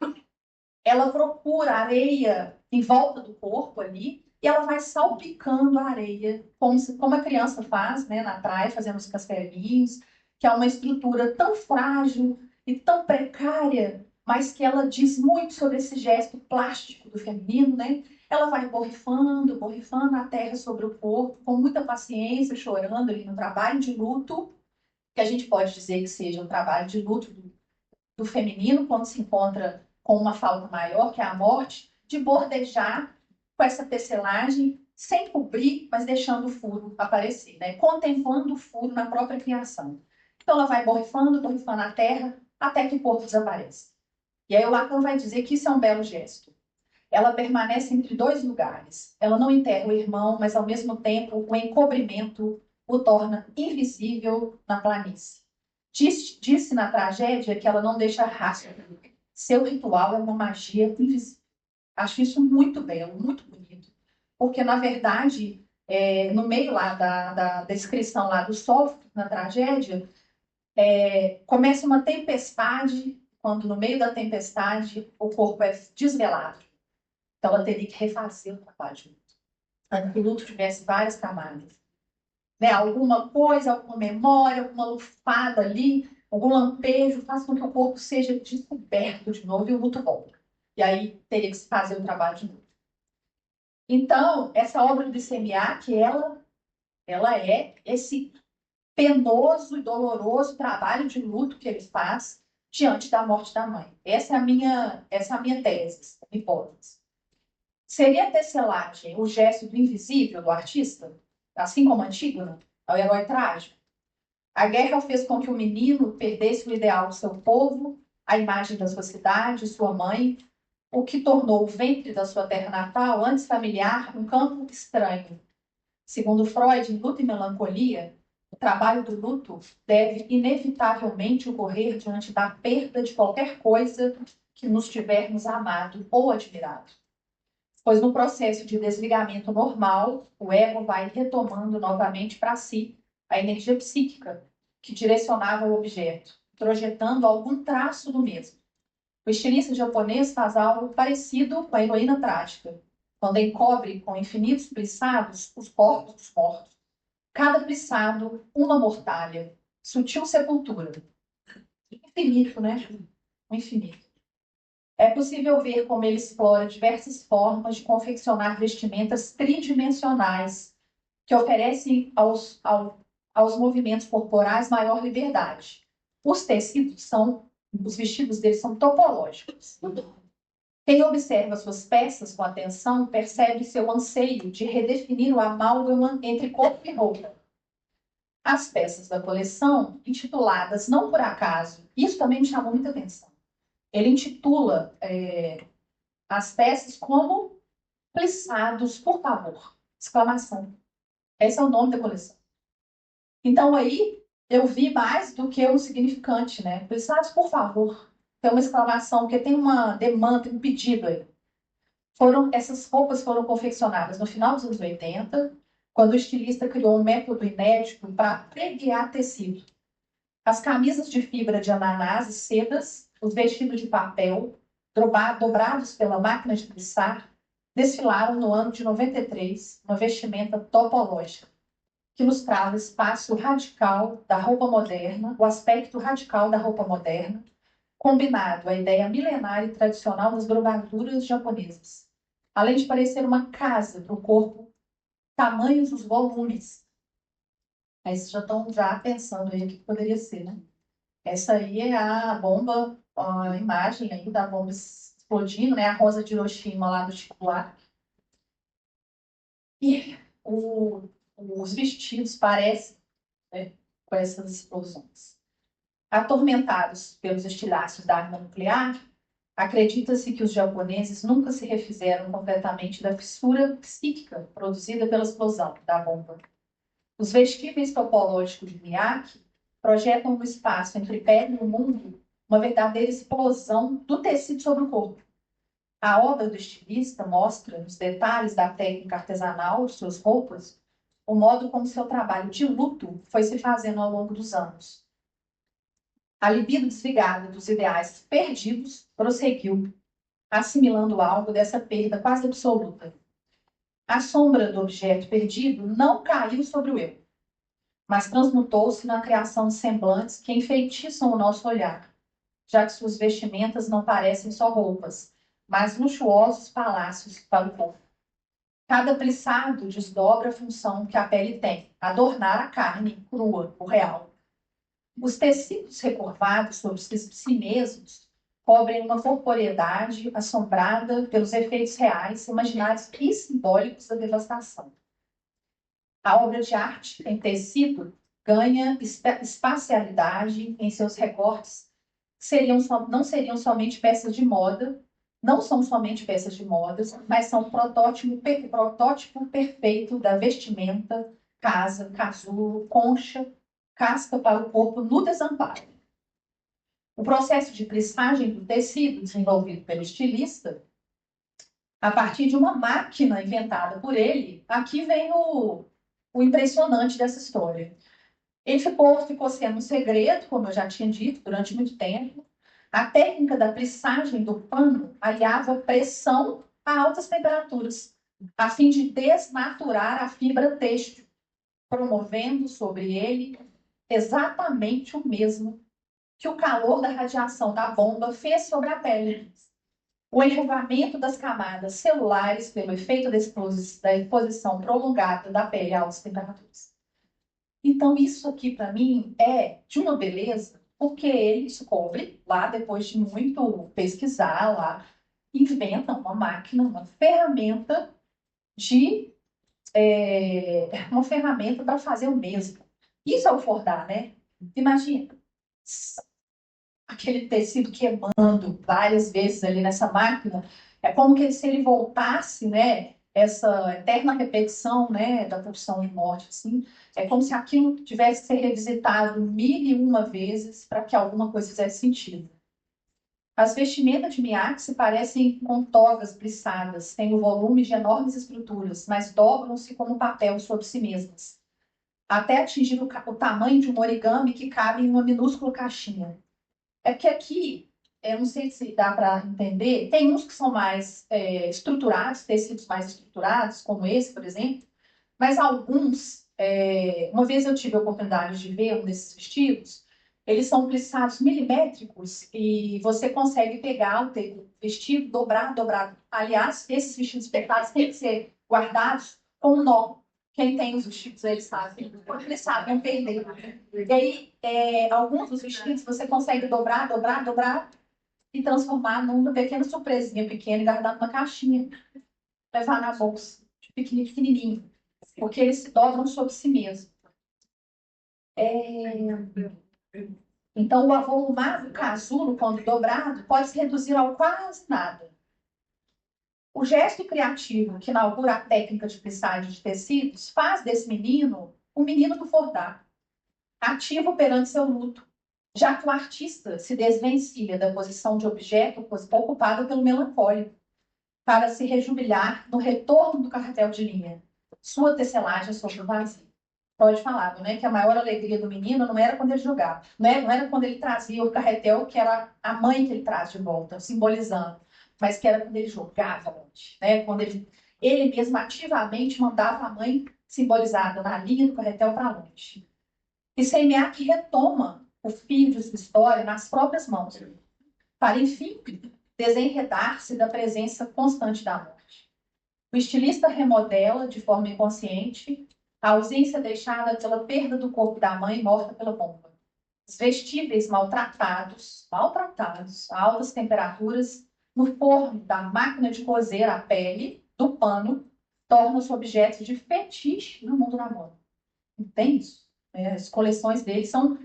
ela procura areia em volta do corpo ali e ela vai salpicando a areia, como a criança faz, né, na praia, fazendo os castelinhos, que é uma estrutura tão frágil e tão precária, mas que ela diz muito sobre esse gesto plástico do feminino, né? Ela vai borrifando a terra sobre o corpo, com muita paciência, chorando ali no trabalho de luto, que a gente pode dizer que seja o trabalho de luto do feminino, quando se encontra com uma falta maior, que é a morte, de bordejar com essa tecelagem, sem cobrir, mas deixando o furo aparecer, né? Contemplando o furo na própria criação. Então ela vai borrifando a terra, até que o corpo desaparece. E aí o Lacan vai dizer que isso é um belo gesto. Ela permanece entre dois lugares. Ela não enterra o irmão, mas ao mesmo tempo o encobrimento o torna invisível na planície. Disse na tragédia que ela não deixa rastro. Seu ritual é uma magia invisível. Acho isso muito belo, muito bonito. Porque, na verdade, no meio lá da descrição lá do Sófocles, na tragédia, começa uma tempestade, quando no meio da tempestade o corpo é desvelado. Então ela teria que refazer o trabalho de luto. Para que o luto tivesse várias camadas. Né? Alguma coisa, alguma memória, alguma lufada ali, algum lampejo faz com que o corpo seja descoberto de novo e o luto volta. E aí teria que se fazer o trabalho de novo. Então, essa obra do Semiac, ela é esse penoso e doloroso trabalho de luto que ele faz diante da morte da mãe. Essa é a minha tese, a minha hipótese. Seria a tecelagem o gesto do invisível do artista? Assim como Antígona, é o herói trágico? A guerra fez com que o menino perdesse o ideal do seu povo, a imagem da sua cidade, sua mãe, o que tornou o ventre da sua terra natal, antes familiar, um campo estranho. Segundo Freud, em Luto e Melancolia, o trabalho do luto deve inevitavelmente ocorrer diante da perda de qualquer coisa que nos tivermos amado ou admirado. Pois no processo de desligamento normal, o ego vai retomando novamente para si a energia psíquica que direcionava o objeto, projetando algum traço do mesmo. O estilista japonês faz algo parecido com a heroína trágica, quando encobre com infinitos plissados os corpos dos mortos. Cada plissado, uma mortalha, sutil sepultura. Infinito, né? O infinito. É possível ver como ele explora diversas formas de confeccionar vestimentas tridimensionais que oferecem aos movimentos corporais maior liberdade. Os vestidos deles são topológicos. Quem observa suas peças com atenção percebe seu anseio de redefinir o amálgama entre corpo e roupa. As peças da coleção, intituladas não por acaso, isso também me chamou muita atenção. Ele intitula as peças como plissados, por favor! Exclamação. Esse é o nome da coleção. Então aí eu vi mais do que o significante, né? Plissados, por favor! Tem uma exclamação, porque tem uma demanda, um pedido aí. Essas roupas foram confeccionadas no final dos anos 80, quando o estilista criou um método inédito para preguiar tecido. As camisas de fibra de ananás e sedas, os vestidos de papel, dobrados pela máquina de plissar, desfilaram no ano de 93, uma vestimenta topológica, que nos traz o espaço radical da roupa moderna, o aspecto radical da roupa moderna, combinado à ideia milenar e tradicional das brodaduras japonesas. Além de parecer uma casa para o corpo, tamanhos os volumes. Aí vocês já estão pensando aí o que poderia ser, né? Essa aí é a bomba, a imagem aí da bomba explodindo, né? A rosa de Hiroshima lá do Chico Buarque. E os vestidos parecem, né, com essas explosões. Atormentados pelos estilhaços da arma nuclear, acredita-se que os japoneses nunca se refizeram completamente da fissura psíquica produzida pela explosão da bomba. Os vestíveis topológicos de Miyake projetam no espaço entre pele e o mundo uma verdadeira explosão do tecido sobre o corpo. A obra do estilista mostra, nos detalhes da técnica artesanal de suas roupas, o modo como seu trabalho de luto foi se fazendo ao longo dos anos. A libido desligada dos ideais perdidos prosseguiu, assimilando algo dessa perda quase absoluta. A sombra do objeto perdido não caiu sobre o eu, mas transmutou-se na criação de semblantes que enfeitiçam o nosso olhar, já que suas vestimentas não parecem só roupas, mas luxuosos palácios para o corpo. Cada plissado desdobra a função que a pele tem, adornar a carne crua, o real. Os tecidos recurvados sobre si mesmos cobrem uma corporeidade assombrada pelos efeitos reais, imaginários e simbólicos da devastação. A obra de arte em tecido ganha espacialidade em seus recortes, não seriam somente peças de moda, não são somente peças de moda, mas são protótipo perfeito da vestimenta, casa, casulo, concha, casca para o corpo no desamparo. O processo de plissagem do tecido desenvolvido pelo estilista, a partir de uma máquina inventada por ele, aqui vem o impressionante dessa história. Ele ficou sendo um segredo, como eu já tinha dito, durante muito tempo. A técnica da plissagem do pano aliava pressão a altas temperaturas, a fim de desnaturar a fibra têxtil, promovendo sobre ele exatamente o mesmo que o calor da radiação da bomba fez sobre a pele. O enrugimento das camadas celulares pelo efeito da exposição prolongada da pele a altas temperaturas. Então, isso aqui, para mim, é de uma beleza, porque ele descobre, lá depois de muito pesquisar, lá, inventa uma máquina, uma ferramenta uma ferramenta para fazer o mesmo. Isso é o Fordar, né? Imagina aquele tecido queimando várias vezes ali nessa máquina. É como que se ele voltasse, né? Essa eterna repetição, né, da pulsão de morte, assim, é como se aquilo tivesse que ser revisitado 1001 vezes para que alguma coisa fizesse sentido. As vestimentas de Miyake se parecem com togas plissadas, têm o volume de enormes estruturas, mas dobram-se como papel sobre si mesmas, até atingir o tamanho de um origami que cabe em uma minúscula caixinha. É que aqui, eu não sei se dá para entender, tem uns que são mais estruturados, tecidos mais estruturados, como esse, por exemplo, mas alguns, uma vez eu tive a oportunidade de ver um desses vestidos, eles são plissados milimétricos e você consegue pegar o vestido, dobrar. Aliás, esses vestidos pegados têm que ser guardados com um nó. Quem tem os vestidos, eles sabem. Eles sabem perder. E aí, alguns dos vestidos você consegue dobrar e transformar numa pequena surpresinha pequena e guardar numa caixinha. Levar na bolsa, de pequenininho. Porque eles se dobram sobre si mesmo. Então, o avolumado casulo, quando dobrado, pode se reduzir ao quase nada. O gesto criativo que inaugura a técnica de plissagem de tecidos faz desse menino o menino do Fordar, ativo perante seu luto, já que o artista se desvencilha da posição de objeto ocupado pelo melancólico, para se rejubilar no retorno do carretel de linha, sua tecelagem sobre o vazio. Pode falar, né, que a maior alegria do menino não era quando ele jogava, né? Não era quando ele trazia o carretel, que era a mãe que ele traz de volta, simbolizando, mas que era quando ele jogava longe, né? Quando ele mesmo ativamente mandava a mãe simbolizada na linha do carretel para longe. E Seimiak retoma o fio de sua história nas próprias mãos, para, enfim, desenredar-se da presença constante da morte. O estilista remodela, de forma inconsciente, a ausência deixada pela perda do corpo da mãe morta pela bomba. Os vestíveis maltratados, a altas temperaturas, no forno da máquina de cozer a pele, do pano, tornam-se objetos de fetiche no mundo da moda. Entende isso? As coleções deles são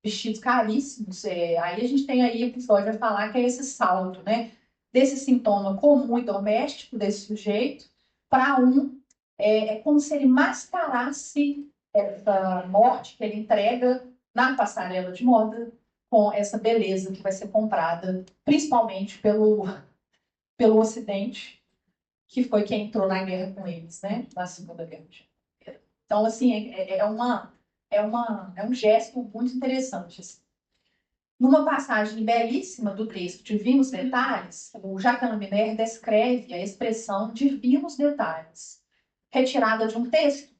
vestidos caríssimos. Aí a gente tem aí o que o vai falar, que é esse salto, né? Desse sintoma comum e doméstico desse sujeito para é como se ele mascarasse essa morte que ele entrega na passarela de moda com essa beleza que vai ser comprada principalmente pelo Ocidente, que foi quem entrou na guerra com eles, né? Na Segunda Guerra Mundial. Então, assim, é um gesto muito interessante. Assim. Numa passagem belíssima do texto Divinos Detalhes, o Jacques Laminaire descreve a expressão divinos detalhes, retirada de um texto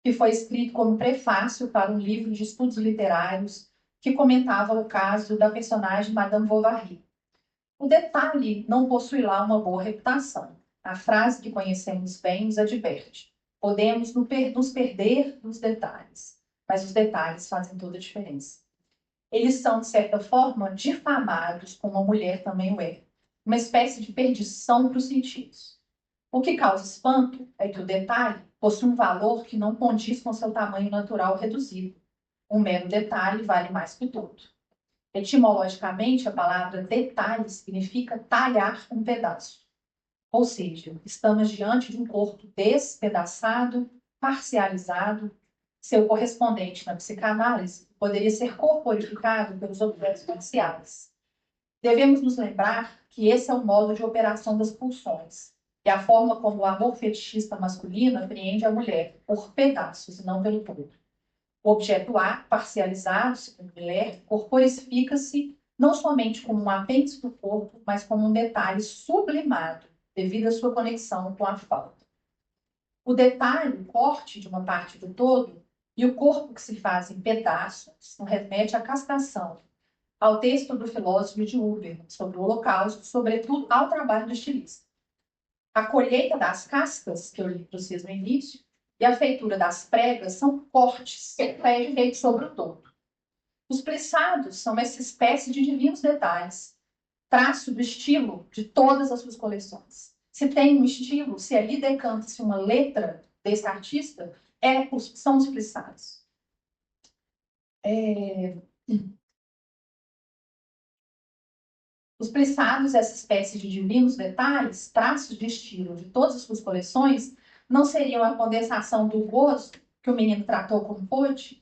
que foi escrito como prefácio para um livro de estudos literários que comentava o caso da personagem Madame Bovary. O detalhe não possui lá uma boa reputação. A frase que conhecemos bem nos adverte. Podemos nos perder nos detalhes, mas os detalhes fazem toda a diferença. Eles são, de certa forma, difamados, como a mulher também o é. Uma espécie de perdição para os sentidos. O que causa espanto é que o detalhe possui um valor que não condiz com seu tamanho natural reduzido. Um mero detalhe vale mais que o todo. Etimologicamente, a palavra detalhe significa talhar um pedaço. Ou seja, estamos diante de um corpo despedaçado, parcializado. Seu correspondente na psicanálise poderia ser corporificado pelos objetos parciais. Devemos nos lembrar que esse é o modo de operação das pulsões e a forma como o amor fetichista masculino apreende a mulher, por pedaços e não pelo todo. O objeto A, parcializado, segundo Miller, corporifica-se não somente como um apêndice do corpo, mas como um detalhe sublimado, devido à sua conexão com a falta. O detalhe, o corte de uma parte do todo, e o corpo que se faz em pedaços, não remete à castração, ao texto do filósofo de Huber sobre o Holocausto, sobretudo ao trabalho do estilista. A colheita das cascas, que eu li para vocês no início, e a feitura das pregas são cortes feitos sobre o todo. Os plissados são essa espécie de divinos detalhes, traço do estilo de todas as suas coleções. Se tem um estilo, se ali decanta-se uma letra desse artista, são os plissados. Os plissados, essa espécie de divinos detalhes, traços de estilo de todas as suas coleções, não seriam a condensação do gozo que o menino tratou como pôde?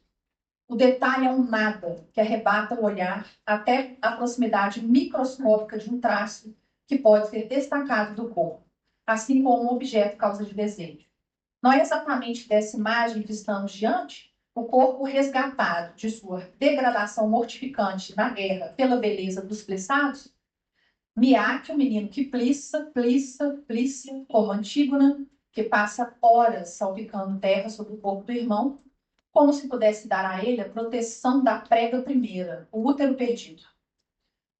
O detalhe é um nada que arrebata o olhar até a proximidade microscópica de um traço que pode ser destacado do corpo, assim como um objeto causa de desejo. Não é exatamente dessa imagem que estamos diante? O corpo resgatado de sua degradação mortificante na guerra pela beleza dos plissados? Miaque, o menino que plissa, como Antígona, que passa horas salpicando terra sobre o corpo do irmão, como se pudesse dar a ele a proteção da prega primeira, o útero perdido.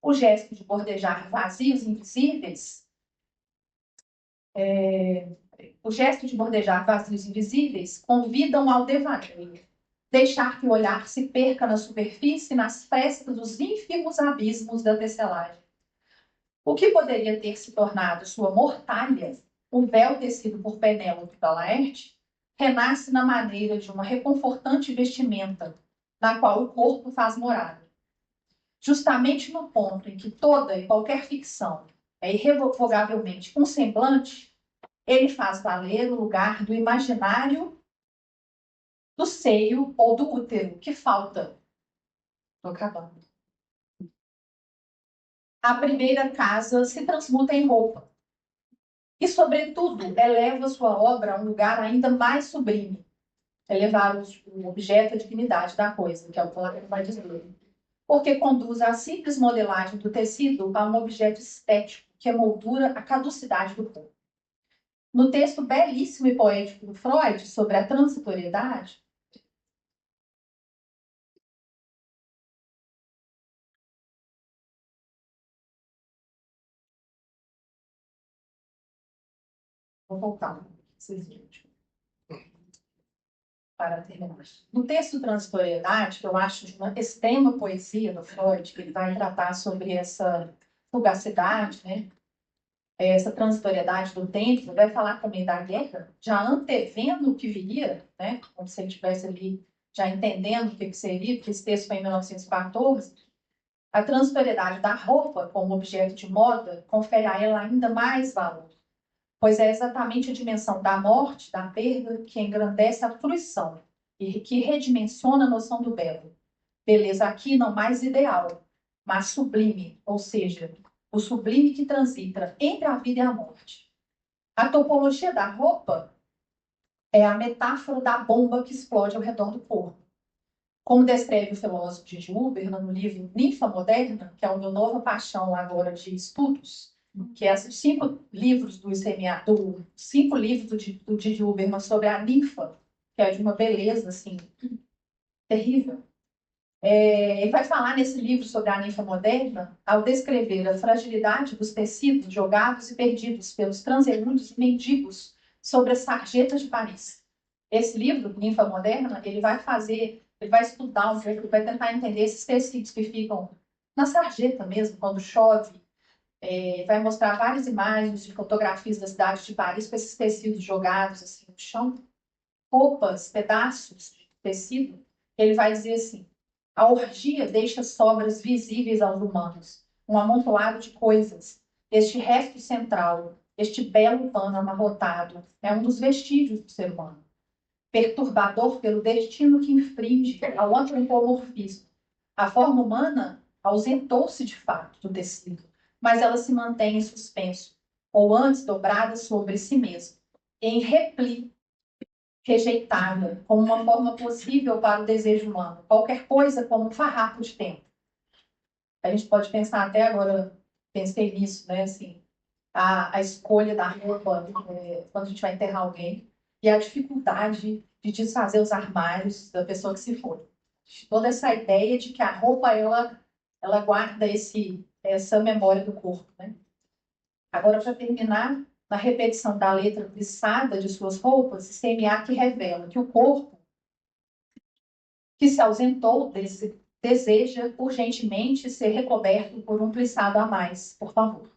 O gesto de bordejar vazios invisíveis, convidam ao devaneio, deixar que o olhar se perca na superfície, nas frestas dos ínfimos abismos da tecelagem. O que poderia ter se tornado sua mortalha, o véu tecido por Penélope da Laerte, renasce na maneira de uma reconfortante vestimenta, na qual o corpo faz morada. Justamente no ponto em que toda e qualquer ficção é irrevogavelmente um semblante, ele faz valer o lugar do imaginário do seio ou do útero, que falta. Estou acabando. A primeira casa se transmuta em roupa. E, sobretudo, eleva sua obra a um lugar ainda mais sublime. Elevar o objeto à dignidade da coisa, que é o que ela vai dizer. Porque conduz a simples modelagem do tecido a um objeto estético, que emoldura a caducidade do corpo. No texto belíssimo e poético do Freud sobre a transitoriedade, vou voltar para terminar. No texto Transitoriedade, que eu acho de uma extrema poesia do Freud, que ele vai tratar sobre essa fugacidade, né? Essa transitoriedade do tempo, vai falar também da guerra, já antevendo o que viria, né? Como se ele estivesse ali já entendendo o que seria, porque esse texto foi em 1914. A transitoriedade da roupa como objeto de moda confere a ela ainda mais valor, pois é exatamente a dimensão da morte, da perda, que engrandece a fruição e que redimensiona a noção do belo. Beleza aqui não mais ideal, mas sublime, ou seja, o sublime que transita entre a vida e a morte. A topologia da roupa é a metáfora da bomba que explode ao redor do corpo. Como descreve o filósofo de Huber no livro Ninfa Moderna, que é o meu nova paixão agora de estudos, que é esses 5 livros do Gigi Huberman sobre a ninfa, que é de uma beleza assim terrível. Ele vai falar nesse livro sobre a ninfa moderna, ao descrever a fragilidade dos tecidos jogados e perdidos pelos transeuntes e mendigos sobre as sarjetas de Paris. Esse livro, Ninfa Moderna, ele vai estudar um pouco, ele vai tentar entender esses tecidos que ficam na sarjeta mesmo, quando chove. Vai mostrar várias imagens de fotografias da cidade de Paris com esses tecidos jogados assim no chão, roupas, pedaços de tecido. Ele vai dizer assim: a orgia deixa sobras visíveis aos humanos, um amontoado de coisas. Este resto central, este belo pano amarrotado, é um dos vestígios do ser humano, perturbador pelo destino que infringe ao antropomorfismo. A forma humana ausentou-se de fato do tecido, mas ela se mantém em suspenso, ou antes dobrada sobre si mesma, em repli, rejeitada, como uma forma possível para o desejo humano, qualquer coisa como um farrapo de tempo. A gente pode pensar até agora, pensei nisso, né, assim, a escolha da roupa quando a gente vai enterrar alguém, e a dificuldade de desfazer os armários da pessoa que se foi. Toda essa ideia de que a roupa, ela ela guarda essa memória do corpo, né? Agora, para terminar, na repetição da letra plissada de suas roupas, CMA que revela que o corpo que se ausentou deseja urgentemente ser recoberto por um plissado a mais, por favor.